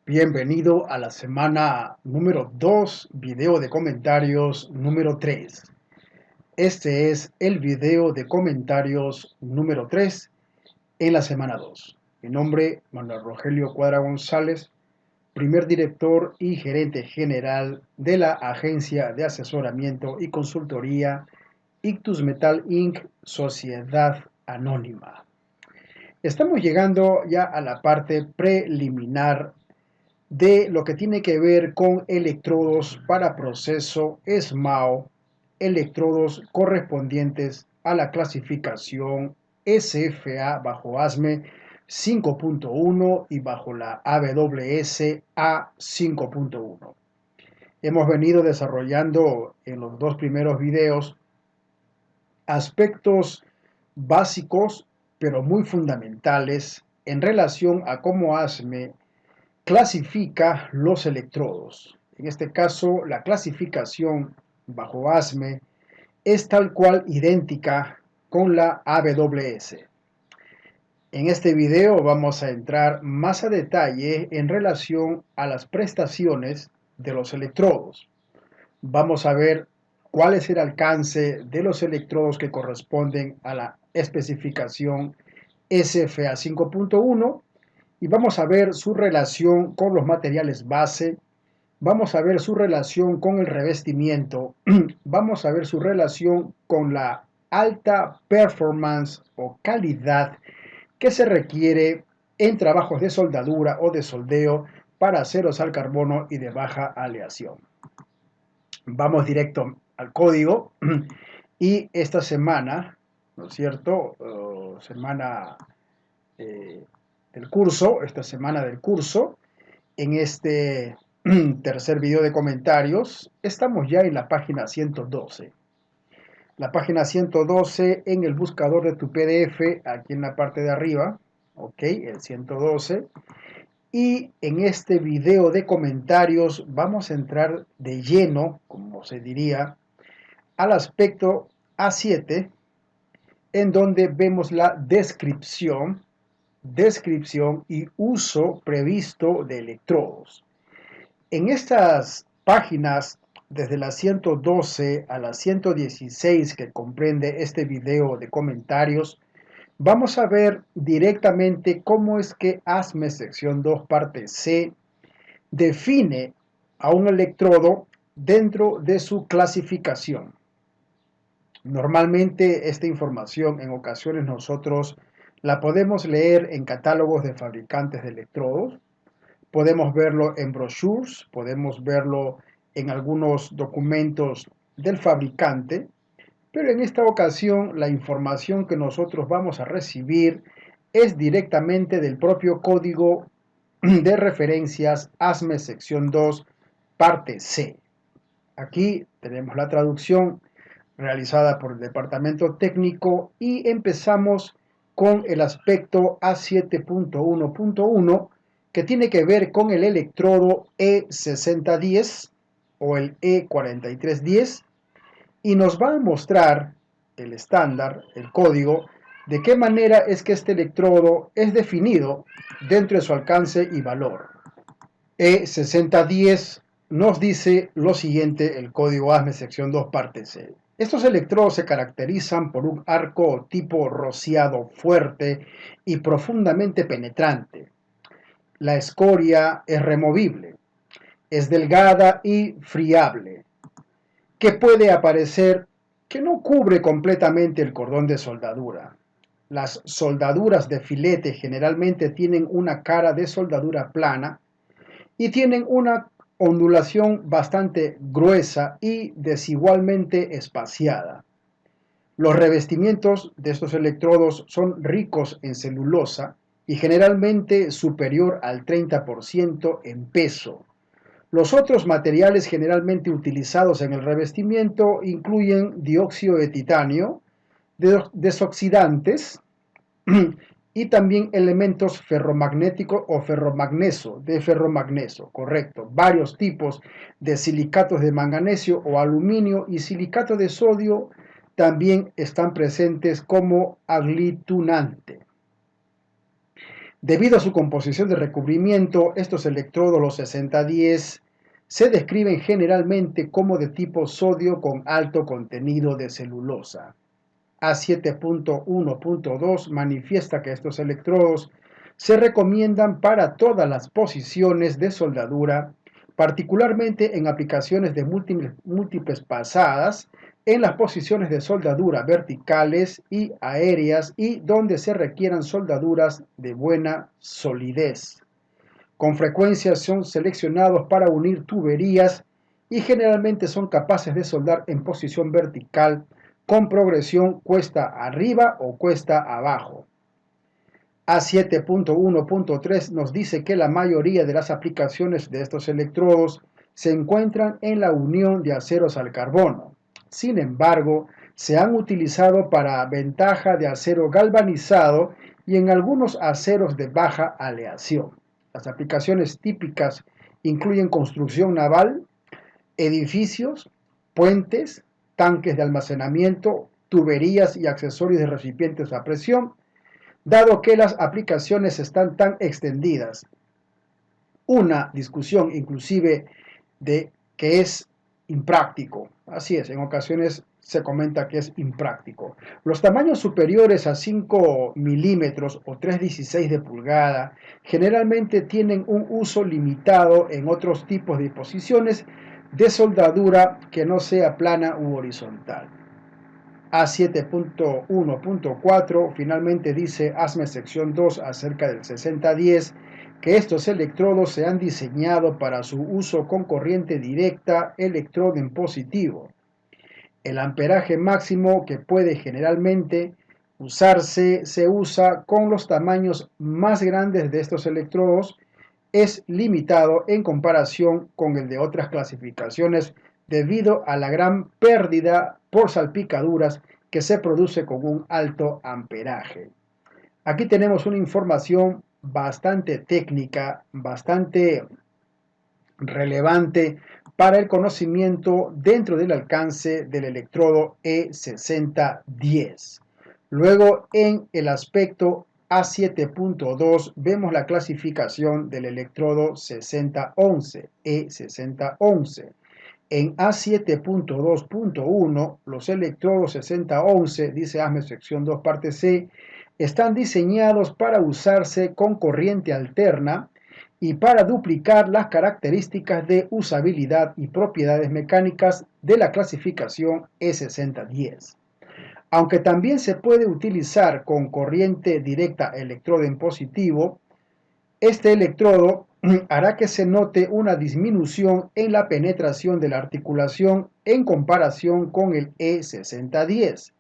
Bienvenido a la semana número 2, video de comentarios número 3. Este es el video de comentarios número 3 en la semana 2. Mi nombre, Manuel Rogelio Cuadra González, primer director y gerente general de la agencia de asesoramiento y consultoría Ictus Metal Inc., Sociedad Anónima. Estamos llegando ya a la parte preliminar de lo que tiene que ver con electrodos para proceso SMAO, electrodos correspondientes a la clasificación SFA bajo ASME 5.1 y bajo la AWS A5.1. Hemos venido desarrollando en los dos primeros videos aspectos básicos pero muy fundamentales en relación a cómo ASME clasifica los electrodos. En este caso, la clasificación bajo ASME es tal cual idéntica con la AWS. En este video vamos a entrar más a detalle en relación a las prestaciones de los electrodos. Vamos a ver cuál es el alcance de los electrodos que corresponden a la especificación SFA 5.1 y vamos a ver su relación con los materiales base, vamos a ver su relación con el revestimiento, vamos a ver su relación con la alta performance o calidad que se requiere en trabajos de soldadura o de soldeo para aceros al carbono y de baja aleación. Vamos directo al código y esta semana, ¿no es cierto? Semana del curso, esta semana del curso, en este tercer video de comentarios, estamos ya en la página 112. La página 112 en el buscador de tu PDF, aquí en la parte de arriba, ok, el 112. Y en este video de comentarios vamos a entrar de lleno, como se diría, al aspecto A7, en donde vemos la descripción y uso previsto de electrodos. En estas páginas, desde la 112 a la 116 que comprende este video de comentarios, vamos a ver directamente cómo es que ASME sección 2 parte C define a un electrodo dentro de su clasificación. Normalmente esta información en ocasiones nosotros la podemos leer en catálogos de fabricantes de electrodos, podemos verlo en brochures, podemos verlo en algunos documentos del fabricante, pero en esta ocasión la información que nosotros vamos a recibir es directamente del propio código de referencias ASME sección 2 parte C. Aquí tenemos la traducción realizada por el departamento técnico y empezamos con el aspecto A7.1.1 que tiene que ver con el electrodo E6010 o el E4310 y nos va a mostrar el estándar, el código, de qué manera es que este electrodo es definido dentro de su alcance y valor. E6010 nos dice lo siguiente, el código ASME sección 2 parte C. Estos electrodos se caracterizan por un arco tipo rociado fuerte y profundamente penetrante. La escoria es removible, es delgada y friable, que puede aparecer que no cubre completamente el cordón de soldadura. Las soldaduras de filete generalmente tienen una cara de soldadura plana y tienen una ondulación bastante gruesa y desigualmente espaciada. Los revestimientos de estos electrodos son ricos en celulosa y generalmente superior al 30% en peso. Los otros materiales generalmente utilizados en el revestimiento incluyen dióxido de titanio, desoxidantes y también elementos ferromagnéticos o ferromagnesio, correcto. Varios tipos de silicatos de manganesio o aluminio y silicato de sodio también están presentes como aglutinante. Debido a su composición de recubrimiento, estos electrodos, los 6010, se describen generalmente como de tipo sodio con alto contenido de celulosa. A7.1.2 manifiesta que estos electrodos se recomiendan para todas las posiciones de soldadura, particularmente en aplicaciones de múltiples pasadas, en las posiciones de soldadura verticales y aéreas y donde se requieran soldaduras de buena solidez. Con frecuencia son seleccionados para unir tuberías y generalmente son capaces de soldar en posición vertical con progresión cuesta arriba o cuesta abajo. A7.1.3 nos dice que la mayoría de las aplicaciones de estos electrodos se encuentran en la unión de aceros al carbono. Sin embargo, se han utilizado para ventaja de acero galvanizado y en algunos aceros de baja aleación. Las aplicaciones típicas incluyen construcción naval, edificios, puentes, tanques de almacenamiento, tuberías y accesorios de recipientes a presión, dado que las aplicaciones están tan extendidas. Una discusión inclusive de que es impráctico. Así es, en ocasiones se comenta que es impráctico. Los tamaños superiores a 5 milímetros o 3/16 de pulgada generalmente tienen un uso limitado en otros tipos de disposiciones de soldadura que no sea plana u horizontal. A7.1.4 finalmente dice ASME sección 2 acerca del 6010 que estos electrodos se han diseñado para su uso con corriente directa electrodo en positivo. El amperaje máximo que puede generalmente usarse se usa con los tamaños más grandes de estos electrodos, es limitado en comparación con el de otras clasificaciones debido a la gran pérdida por salpicaduras que se produce con un alto amperaje. Aquí tenemos una información bastante técnica, bastante relevante para el conocimiento dentro del alcance del electrodo E6010. Luego, en el aspecto A7.2 vemos la clasificación del electrodo 6011, E6011. En A7.2.1, los electrodos 6011, dice ASME sección 2 parte C, están diseñados para usarse con corriente alterna y para duplicar las características de usabilidad y propiedades mecánicas de la clasificación E6010. Aunque también se puede utilizar con corriente directa electrodo en positivo, este electrodo hará que se note una disminución en la penetración de la articulación en comparación con el E6010.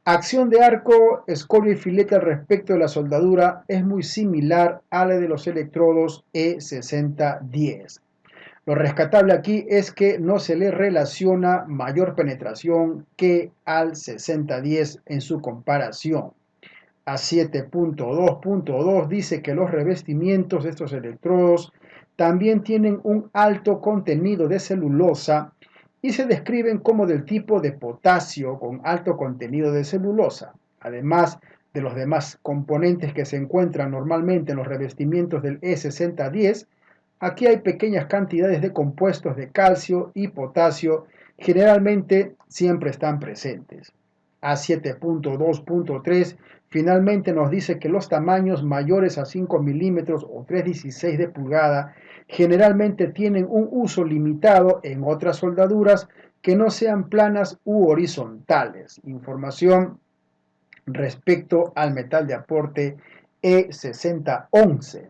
Acción de arco, escoria y filete respecto de la soldadura es muy similar a la de los electrodos E6010. Lo rescatable aquí es que no se le relaciona mayor penetración que al 6010 en su comparación. A7.2.2 dice que los revestimientos de estos electrodos también tienen un alto contenido de celulosa y se describen como del tipo de potasio con alto contenido de celulosa. Además de los demás componentes que se encuentran normalmente en los revestimientos del E6010, aquí hay pequeñas cantidades de compuestos de calcio y potasio, generalmente siempre están presentes. A7.2.3 finalmente nos dice que los tamaños mayores a 5 milímetros o 3/16 de pulgada generalmente tienen un uso limitado en otras soldaduras que no sean planas u horizontales. Información respecto al metal de aporte E6011.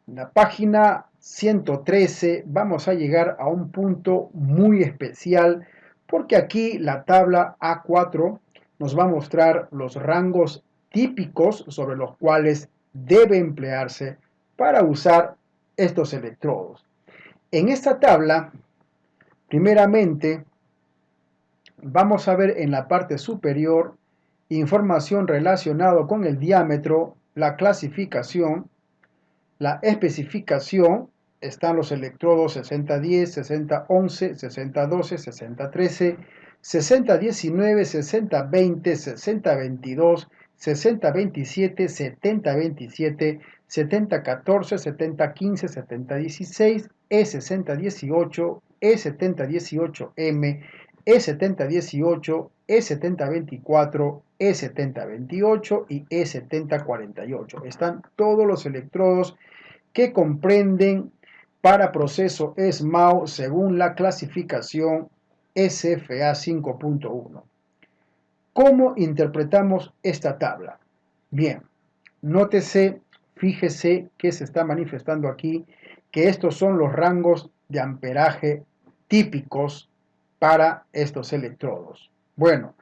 En la página 113 vamos a llegar a un punto muy especial porque aquí la tabla A4 nos va a mostrar los rangos típicos sobre los cuales debe emplearse para usar estos electrodos. En esta tabla, primeramente, vamos a ver en la parte superior información relacionada con el diámetro, la clasificación, la especificación. Están los electrodos 6010, 6011, 6012, 6013, 6019, 6020, 6022, 6027, 7027, 7014, 7015, 7016, E6018, E7018M, E7018, E7024, E7028 y E7048. Están todos los electrodos que comprenden para proceso SMAO según la clasificación SFA 5.1. ¿Cómo interpretamos esta tabla? Bien, nótese, fíjese que se está manifestando aquí que estos son los rangos de amperaje típicos para estos electrodos. Bueno,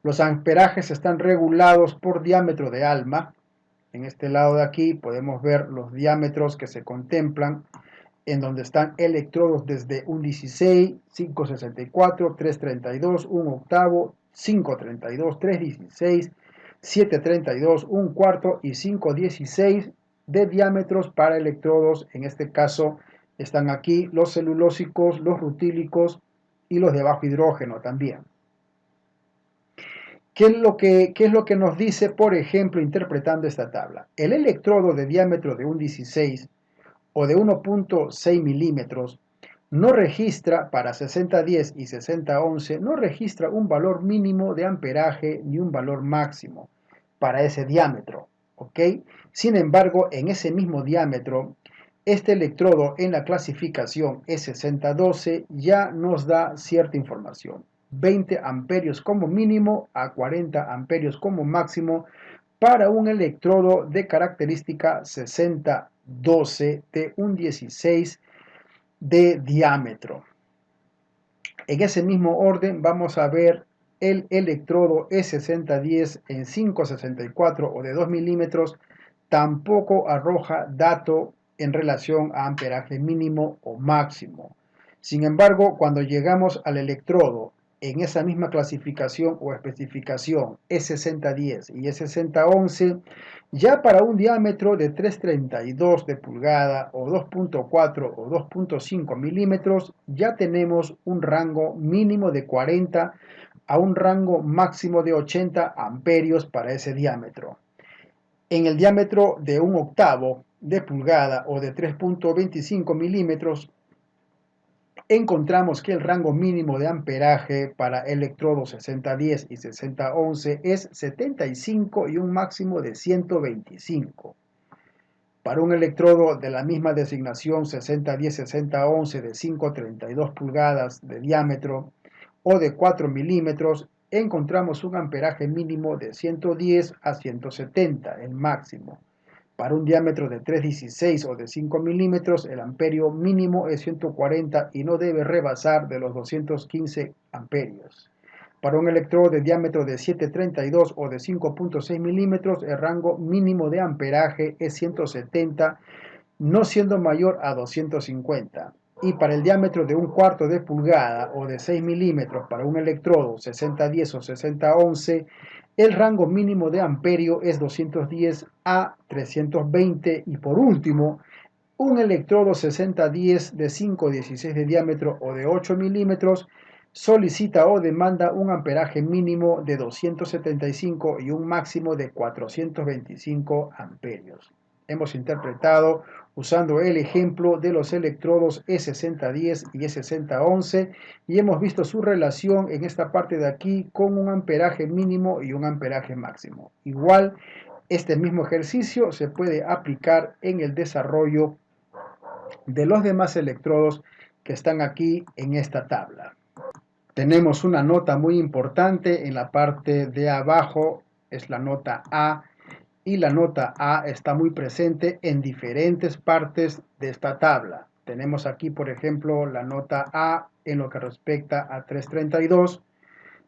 los amperajes están regulados por diámetro de ALMA. En este lado de aquí podemos ver los diámetros que se contemplan en donde están electrodos desde un 16, 564, 332, un octavo, 532, 316, 732, un cuarto y 516 de diámetros para electrodos. En este caso están aquí los celulósicos, los rutílicos y los de bajo hidrógeno también. ¿Qué es lo que nos dice, por ejemplo, interpretando esta tabla? El electrodo de diámetro de un 16 o de 1.6 milímetros no registra para 6010 y 6011, no registra un valor mínimo de amperaje ni un valor máximo para ese diámetro, ¿ok? Sin embargo, en ese mismo diámetro, este electrodo en la clasificación E6012 ya nos da cierta información. 20 amperios como mínimo a 40 amperios como máximo para un electrodo de característica 6012 de un 16 de diámetro. En ese mismo orden vamos a ver el electrodo E6010 en 564 o de 2 milímetros, tampoco arroja dato en relación a amperaje mínimo o máximo. Sin embargo, cuando llegamos al electrodo en esa misma clasificación o especificación E6010 y E6011, ya para un diámetro de 332 de pulgada o 2.4 o 2.5 milímetros, ya tenemos un rango mínimo de 40 a un rango máximo de 80 amperios para ese diámetro. En el diámetro de un octavo de pulgada o de 3.25 milímetros, encontramos que el rango mínimo de amperaje para electrodos 6010 y 6011 es 75 y un máximo de 125. Para un electrodo de la misma designación 6010-6011 de 5.32 pulgadas de diámetro o de 4 milímetros, encontramos un amperaje mínimo de 110 a 170, el máximo. Para un diámetro de 3.16 o de 5 milímetros, el amperio mínimo es 140 y no debe rebasar de los 215 amperios. Para un electrodo de diámetro de 7.32 o de 5.6 milímetros, el rango mínimo de amperaje es 170, no siendo mayor a 250. Y para el diámetro de un cuarto de pulgada o de 6 milímetros para un electrodo 6010 o 6011, el rango mínimo de amperio es 210 a 320. Y por último, un electrodo 6010 de 5.16 de diámetro o de 8 milímetros solicita o demanda un amperaje mínimo de 275 y un máximo de 425 amperios. Hemos interpretado usando el ejemplo de los electrodos E6010 y E6011 y hemos visto su relación en esta parte de aquí con un amperaje mínimo y un amperaje máximo. Igual, este mismo ejercicio se puede aplicar en el desarrollo de los demás electrodos que están aquí en esta tabla. Tenemos una nota muy importante en la parte de abajo, es la nota A, y la nota A está muy presente en diferentes partes de esta tabla. Tenemos aquí, por ejemplo, la nota A en lo que respecta a 332.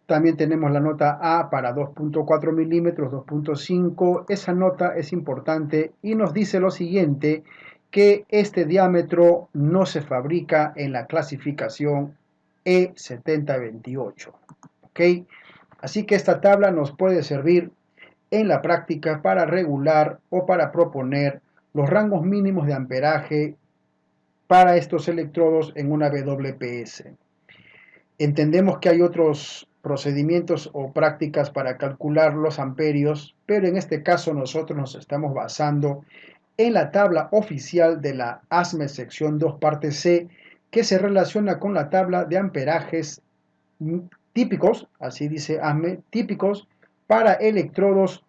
También tenemos la nota A para 2.4 milímetros, 2.5. Esa nota es importante y nos dice lo siguiente, que este diámetro no se fabrica en la clasificación E7028. ¿Ok? Así que esta tabla nos puede servir en la práctica para regular o para proponer los rangos mínimos de amperaje para estos electrodos en una WPS. Entendemos que hay otros procedimientos o prácticas para calcular los amperios, pero en este caso nosotros nos estamos basando en la tabla oficial de la ASME sección 2 parte C, que se relaciona con la tabla de amperajes típicos, así dice ASME, típicos para electrodos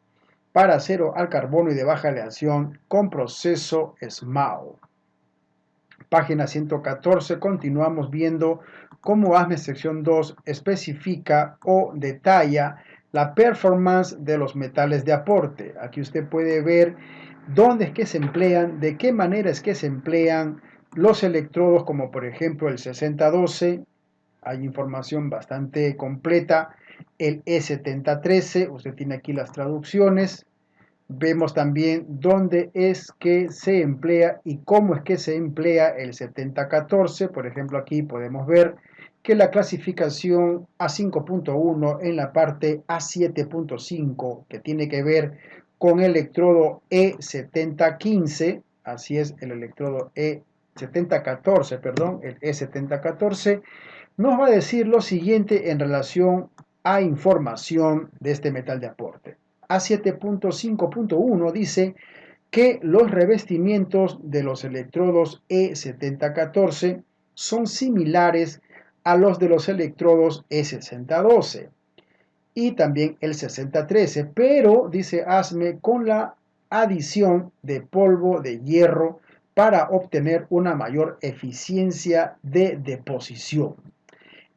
para acero al carbono y de baja aleación con proceso SMAO. Página 114, continuamos viendo cómo ASME sección 2 especifica o detalla la performance de los metales de aporte. Aquí usted puede ver dónde es que se emplean, de qué manera es que se emplean los electrodos, como por ejemplo el 6012, hay información bastante completa, el E7013, usted tiene aquí las traducciones. Vemos también dónde es que se emplea y cómo es que se emplea el 7014. Por ejemplo, aquí podemos ver que la clasificación A5.1 en la parte A7.5, que tiene que ver con el electrodo E7015, así es, el electrodo E7014, perdón, el E7014, nos va a decir lo siguiente en relación a información de este metal de aporte. A7.5.1 dice que los revestimientos de los electrodos E7014 son similares a los de los electrodos E6012 y también el 6013, pero dice ASME con la adición de polvo de hierro para obtener una mayor eficiencia de deposición.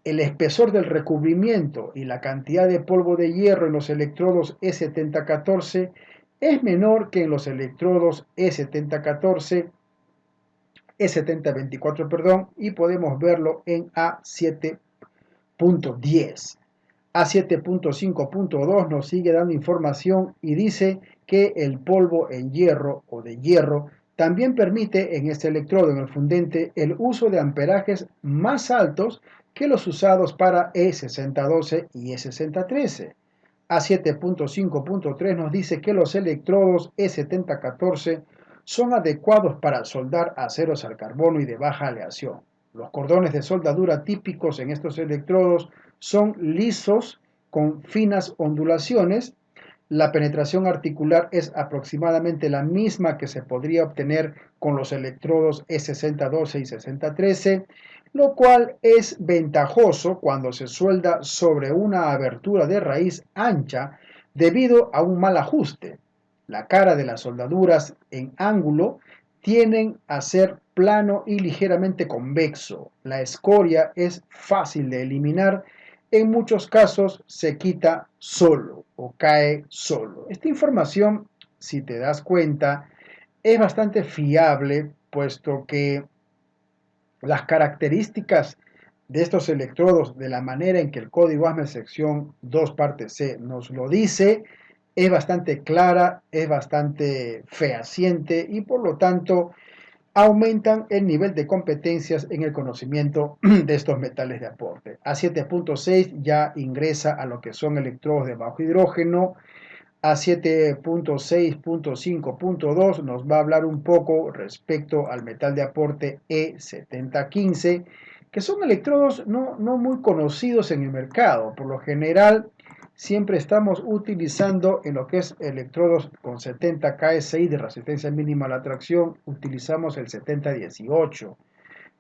El espesor del recubrimiento y la cantidad de polvo de hierro en los electrodos E7014 es menor que en los electrodos E7014, E7024, perdón, y podemos verlo en A7.10. A7.5.2 nos sigue dando información y dice que el polvo en hierro o de hierro también permite en este electrodo, en el fundente, el uso de amperajes más altos que los usados para E6012 y E6013. A7.5.3 nos dice que los electrodos E7014 son adecuados para soldar aceros al carbono y de baja aleación. Los cordones de soldadura típicos en estos electrodos son lisos con finas ondulaciones. La penetración articular es aproximadamente la misma que se podría obtener con los electrodos E6012 y 6013, lo cual es ventajoso cuando se suelda sobre una abertura de raíz ancha debido a un mal ajuste. La cara de las soldaduras en ángulo tienden a ser plano y ligeramente convexo. La escoria es fácil de eliminar. En muchos casos se quita solo o cae solo. Esta información, si te das cuenta, es bastante fiable, puesto que las características de estos electrodos, de la manera en que el código ASME sección 2 parte C nos lo dice, es bastante clara, es bastante fehaciente y por lo tanto aumentan el nivel de competencias en el conocimiento de estos metales de aporte. A7.6 ya ingresa a lo que son electrodos de bajo hidrógeno. A7.6.5.2 nos va a hablar un poco respecto al metal de aporte E7015, que son electrodos no muy conocidos en el mercado. Por lo general, siempre estamos utilizando en lo que es electrodos con 70 KSI de resistencia mínima a la tracción, utilizamos el 7018.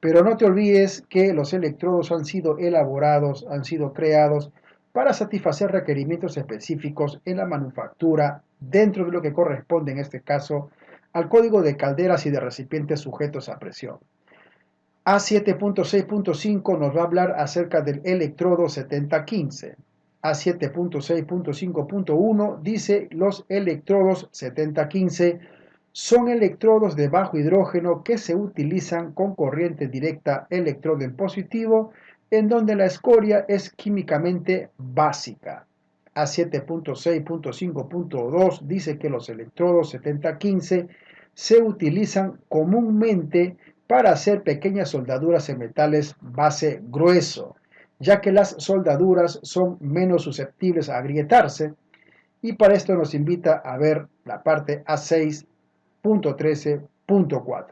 Pero no te olvides que los electrodos han sido elaborados, han sido creados para satisfacer requerimientos específicos en la manufactura dentro de lo que corresponde en este caso al código de calderas y de recipientes sujetos a presión. A7.6.5 nos va a hablar acerca del electrodo 7015. A7.6.5.1 dice los electrodos 7015 son electrodos de bajo hidrógeno que se utilizan con corriente directa electrodo en positivo, en donde la escoria es químicamente básica. A7.6.5.2 dice que los electrodos 7015 se utilizan comúnmente para hacer pequeñas soldaduras en metales base grueso, ya que las soldaduras son menos susceptibles a agrietarse, y para esto nos invita a ver la parte A6.13.4.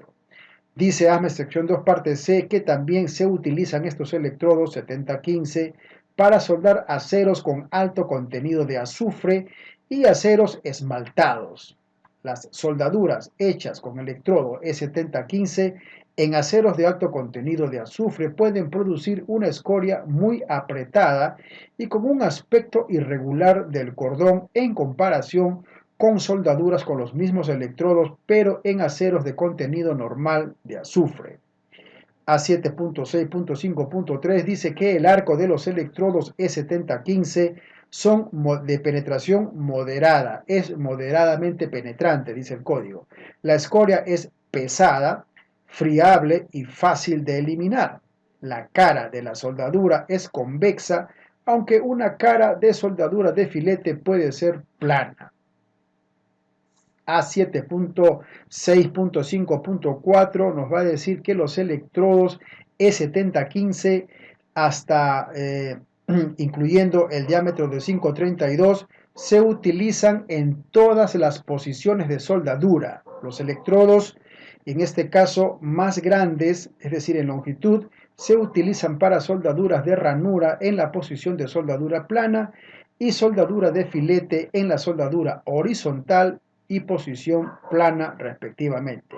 Dice ASME sección 2 parte C que también se utilizan estos electrodos 7015 para soldar aceros con alto contenido de azufre y aceros esmaltados. Las soldaduras hechas con electrodo E7015 en aceros de alto contenido de azufre pueden producir una escoria muy apretada y con un aspecto irregular del cordón en comparación con soldaduras con los mismos electrodos pero en aceros de contenido normal de azufre. A7.6.5.3 dice que el arco de los electrodos E7015 son de penetración moderada, es moderadamente penetrante, dice el código. La escoria es pesada, friable y fácil de eliminar. La cara de la soldadura es convexa, aunque una cara de soldadura de filete puede ser plana. A7.6.5.4 nos va a decir que los electrodos E7015 hasta incluyendo el diámetro de 532 se utilizan en todas las posiciones de soldadura. Los electrodos, en este caso más grandes, es decir, en longitud, se utilizan para soldaduras de ranura en la posición de soldadura plana y soldadura de filete en la soldadura horizontal y posición plana respectivamente.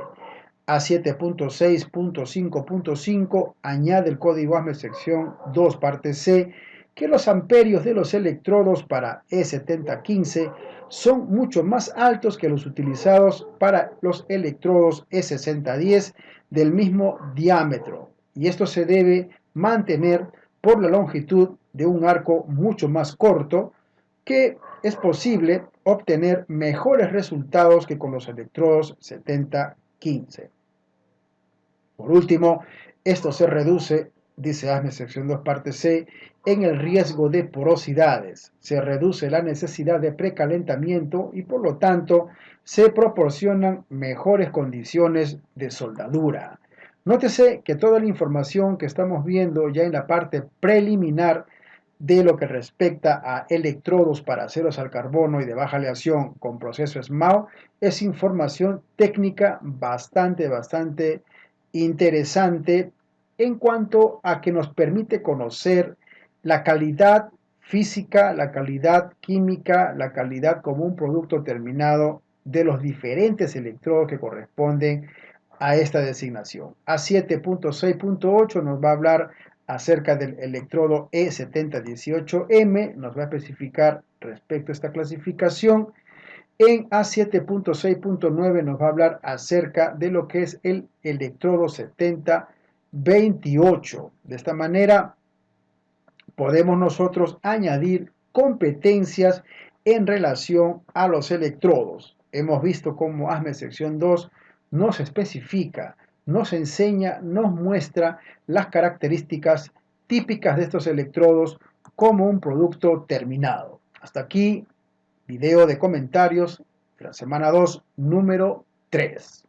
A7.6.5.5 añade el código ASME sección 2 parte C que los amperios de los electrodos para E7015 son mucho más altos que los utilizados para los electrodos E6010 del mismo diámetro, y esto se debe mantener por la longitud de un arco mucho más corto, que es posible obtener mejores resultados que con los electrodos 7015. Por último, esto se reduce, dice ASME sección 2 parte C, en el riesgo de porosidades. Se reduce la necesidad de precalentamiento y por lo tanto se proporcionan mejores condiciones de soldadura. Nótese que toda la información que estamos viendo ya en la parte preliminar de lo que respecta a electrodos para aceros al carbono y de baja aleación con proceso SMAO es información técnica bastante interesante en cuanto a que nos permite conocer la calidad física, la calidad química, la calidad como un producto terminado de los diferentes electrodos que corresponden a esta designación. A7.6.8 nos va a hablar acerca del electrodo E7018M, nos va a especificar respecto a esta clasificación. En A7.6.9 nos va a hablar acerca de lo que es el electrodo 7028. De esta manera podemos nosotros añadir competencias en relación a los electrodos. Hemos visto cómo ASME sección 2 nos especifica, nos enseña, nos muestra las características típicas de estos electrodos como un producto terminado. Hasta aquí, video de comentarios de la semana 2, número 3.